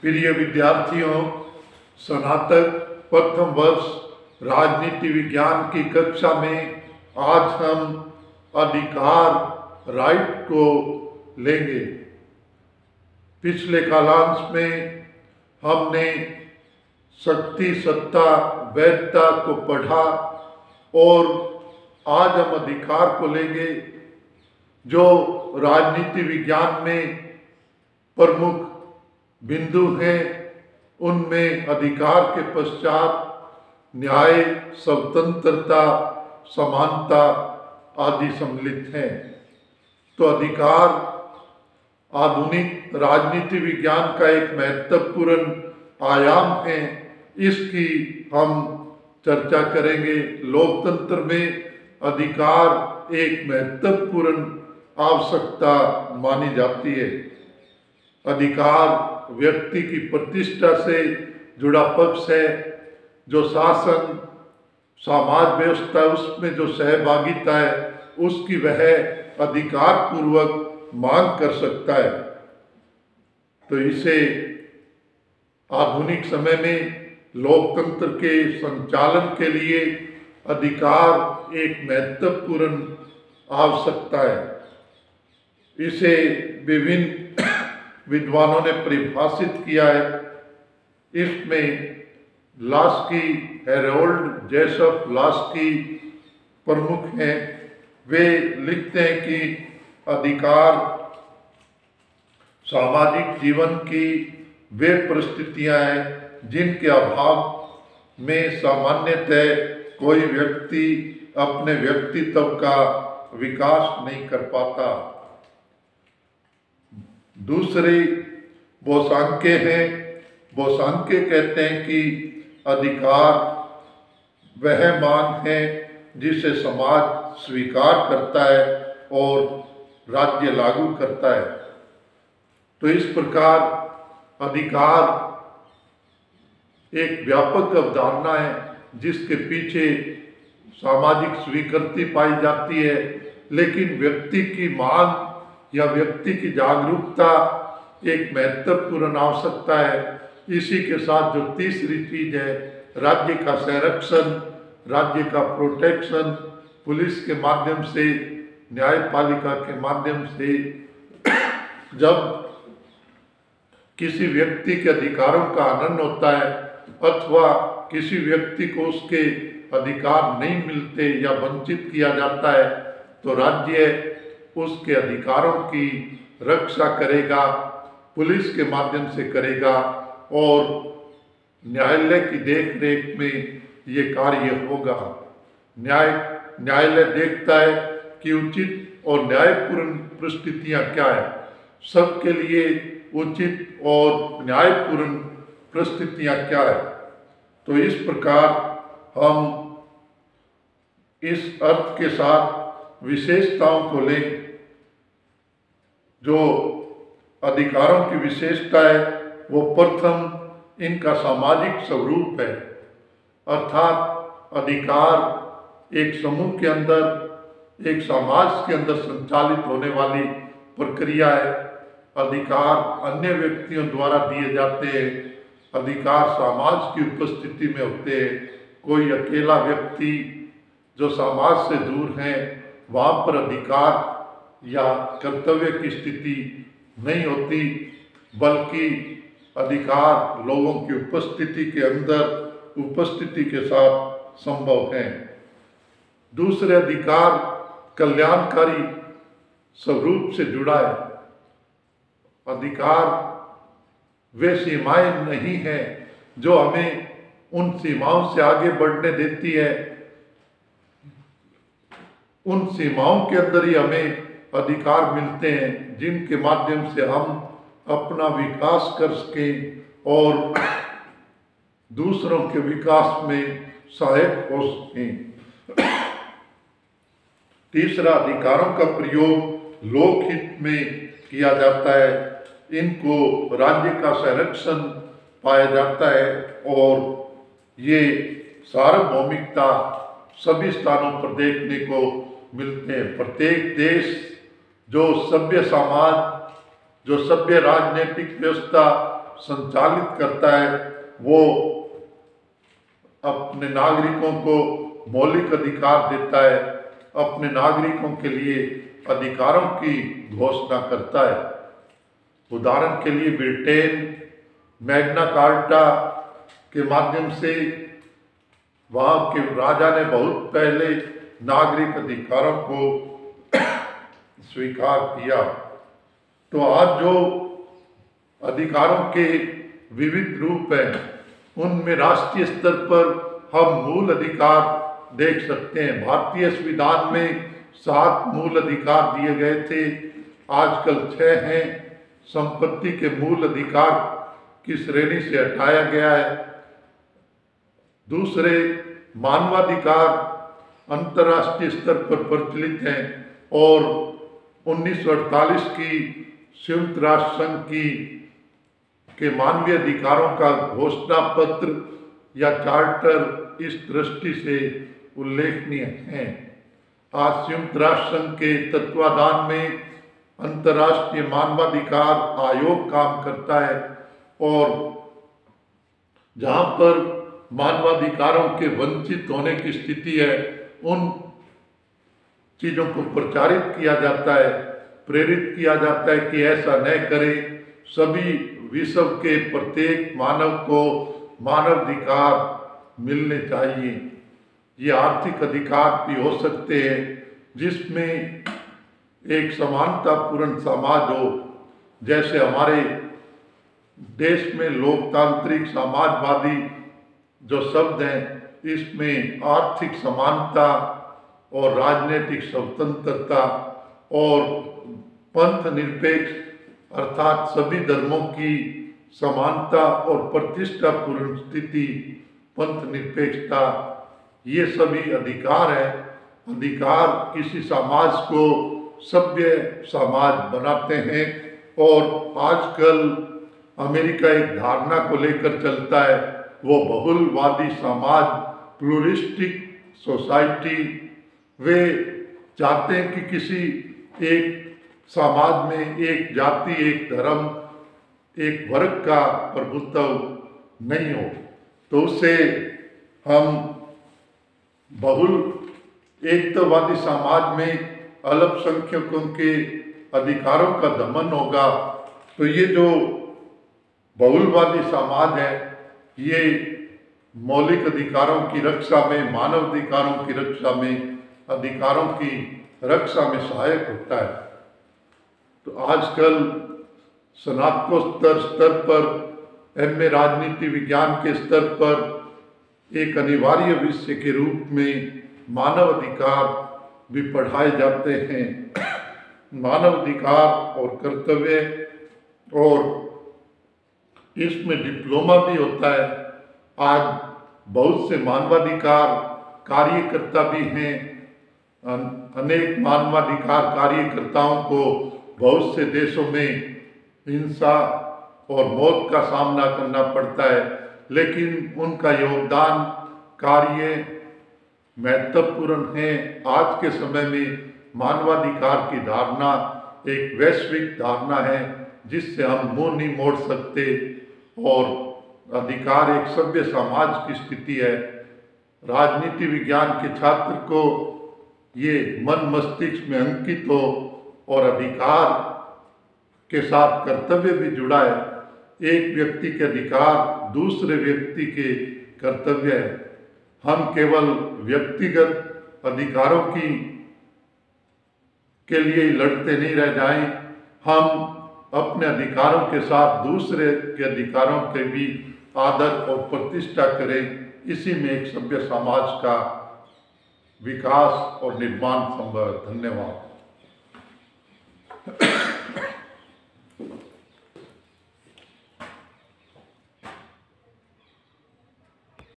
प्रिय विद्यार्थियों, स्नातक प्रथम वर्ष राजनीति विज्ञान की कक्षा में आज हम अधिकार राइट को लेंगे। पिछले कालांश में हमने शक्ति, सत्ता, वैधता को पढ़ा और आज हम अधिकार को लेंगे जो राजनीति विज्ञान में प्रमुख बिंदु हैं। उनमें अधिकार के पश्चात न्याय, स्वतंत्रता, समानता आदि सम्मिलित हैं। तो अधिकार आधुनिक राजनीति विज्ञान का एक महत्वपूर्ण आयाम है। इसकी हम चर्चा करेंगे। लोकतंत्र में अधिकार एक महत्वपूर्ण आवश्यकता मानी जाती है। अधिकार व्यक्ति की प्रतिष्ठा से जुड़ा पक्ष है। जो शासन, समाज व्यवस्था, उसमें जो सहभागिता है उसकी वह अधिकार पूर्वक मांग कर सकता है। तो इसे आधुनिक समय में लोकतंत्र के संचालन के लिए अधिकार एक महत्वपूर्ण आवश्यकता है। इसे विभिन्न विद्वानों ने परिभाषित किया है। इसमें लास्की, हेरोल्ड जेसफ लास्की प्रमुख हैं। वे लिखते हैं कि अधिकार सामाजिक जीवन की वे परिस्थितियां हैं जिनके अभाव में सामान्यतः कोई व्यक्ति अपने व्यक्तित्व का विकास नहीं कर पाता। दूसरे बोसांके हैं। बोसांके कहते हैं कि अधिकार वह मांग है जिसे समाज स्वीकार करता है और राज्य लागू करता है। तो इस प्रकार अधिकार एक व्यापक अवधारणा है जिसके पीछे सामाजिक स्वीकृति पाई जाती है, लेकिन व्यक्ति की मांग या व्यक्ति की जागरूकता एक महत्वपूर्ण आवश्यकता है। इसी के साथ जो तीसरी चीज है, राज्य का संरक्षण, राज्य का प्रोटेक्शन, पुलिस के माध्यम से, न्यायपालिका के माध्यम से जब किसी व्यक्ति के अधिकारों का हनन होता है अथवा किसी व्यक्ति को उसके अधिकार नहीं मिलते या वंचित किया जाता है तो राज्य उसके अधिकारों की रक्षा करेगा, पुलिस के माध्यम से करेगा और न्यायालय की देखरेख में ये कार्य होगा। न्यायालय देखता है कि उचित और न्यायपूर्ण परिस्थितियां क्या है, सबके लिए उचित और न्यायपूर्ण परिस्थितियां क्या है। तो इस प्रकार हम इस अर्थ के साथ विशेषताओं को लें। जो अधिकारों की विशेषता है वो प्रथम इनका सामाजिक स्वरूप है, अर्थात अधिकार एक समूह के अंदर, एक समाज के अंदर संचालित होने वाली प्रक्रिया है। अधिकार अन्य व्यक्तियों द्वारा दिए जाते हैं। अधिकार समाज की उपस्थिति में होते हैं। कोई अकेला व्यक्ति जो समाज से दूर है वहाँ पर अधिकार या कर्तव्य की स्थिति नहीं होती, बल्कि अधिकार लोगों की उपस्थिति के अंदर, उपस्थिति के साथ संभव है। दूसरे अधिकार कल्याणकारी स्वरूप से जुड़ा है। अधिकार वे सीमाएं नहीं है जो हमें उन सीमाओं से आगे बढ़ने देती है। उन सीमाओं के अंदर ही हमें अधिकार मिलते हैं जिनके माध्यम से हम अपना विकास कर सकें और दूसरों के विकास में सहायक हो सकें। तीसरा, अधिकारों का प्रयोग लोकहित में किया जाता है। इनको राज्य का संरक्षण पाया जाता है और ये सार्वभौमिकता सभी स्थानों पर देखने को मिलते हैं। प्रत्येक देश जो सभ्य समाज, जो सभ्य राजनीतिक व्यवस्था संचालित करता है वो अपने नागरिकों को मौलिक अधिकार देता है, अपने नागरिकों के लिए अधिकारों की घोषणा करता है। उदाहरण के लिए ब्रिटेन मैग्ना कार्टा के माध्यम से वहाँ के राजा ने बहुत पहले नागरिक अधिकारों को स्वीकार किया। तो आज जो अधिकारों के विविध रूप हैं उनमें राष्ट्रीय स्तर पर हम मूल अधिकार देख सकते हैं। भारतीय संविधान में 7 मूल अधिकार दिए गए थे, आजकल 6 हैं। संपत्ति के मूल अधिकार की श्रेणी से हटाया गया है। दूसरे मानवाधिकार अंतर्राष्ट्रीय स्तर पर प्रचलित हैं और 1948 की संयुक्त राष्ट्र संघ के मानवीय अधिकारों का घोषणा पत्र या चार्टर इस दृष्टि से उल्लेखनीय हैं। आज संयुक्त राष्ट्र संघ के तत्वाधान में अंतर्राष्ट्रीय मानवाधिकार आयोग काम करता है और जहाँ पर मानवाधिकारों के वंचित होने की स्थिति है उन चीज़ों को प्रचारित किया जाता है, प्रेरित किया जाता है कि ऐसा न करें। सभी विश्व के प्रत्येक मानव को मानवाधिकार मिलने चाहिए। ये आर्थिक अधिकार भी हो सकते हैं जिसमें एक समानतापूर्ण समाज हो। जैसे हमारे देश में लोकतांत्रिक समाजवादी जो शब्द हैं इसमें आर्थिक समानता और राजनीतिक स्वतंत्रता और पंथ निरपेक्ष अर्थात सभी धर्मों की समानता और प्रतिष्ठापूर्ण स्थिति, पंथ निरपेक्षता, ये सभी अधिकार है। अधिकार किसी समाज को सभ्य समाज बनाते हैं और आजकल अमेरिका एक धारणा को लेकर चलता है, वो बहुलवादी समाज, प्लूरिस्टिक सोसाइटी। वे चाहते हैं कि किसी एक समाज में एक जाति, एक धर्म, एक वर्ग का प्रभुत्व नहीं हो। तो उससे हम बहुल एकतावादी समाज में अल्पसंख्यकों के अधिकारों का दमन होगा। तो ये जो बहुलवादी समाज है ये मौलिक अधिकारों की रक्षा में, मानव अधिकारों की रक्षा में, अधिकारों की रक्षा में सहायक होता है। तो आजकल स्नातकोत्तर स्तर पर, MA राजनीति विज्ञान के स्तर पर एक अनिवार्य विषय के रूप में मानव अधिकार भी पढ़ाए जाते हैं। मानव अधिकार और कर्तव्य, और इसमें डिप्लोमा भी होता है। आज बहुत से मानवाधिकार कार्यकर्ता भी हैं। अनेक मानवाधिकार कार्यकर्ताओं को बहुत से देशों में हिंसा और मौत का सामना करना पड़ता है, लेकिन उनका योगदान कार्य महत्वपूर्ण है। आज के समय में मानवाधिकार की धारणा एक वैश्विक धारणा है जिससे हम मुंह नहीं मोड़ सकते, और अधिकार एक सभ्य समाज की स्थिति है। राजनीति विज्ञान के छात्र को ये मन मस्तिष्क में अंकित हो और अधिकार के साथ कर्तव्य भी जुड़ा है। एक व्यक्ति के अधिकार दूसरे व्यक्ति के कर्तव्य है। हम केवल व्यक्तिगत अधिकारों के लिए लड़ते नहीं रह जाएं, हम अपने अधिकारों के साथ दूसरे के अधिकारों के भी आदर और प्रतिष्ठा करें। इसी में एक सभ्य समाज का विकास और निर्माण संभव है। धन्यवाद।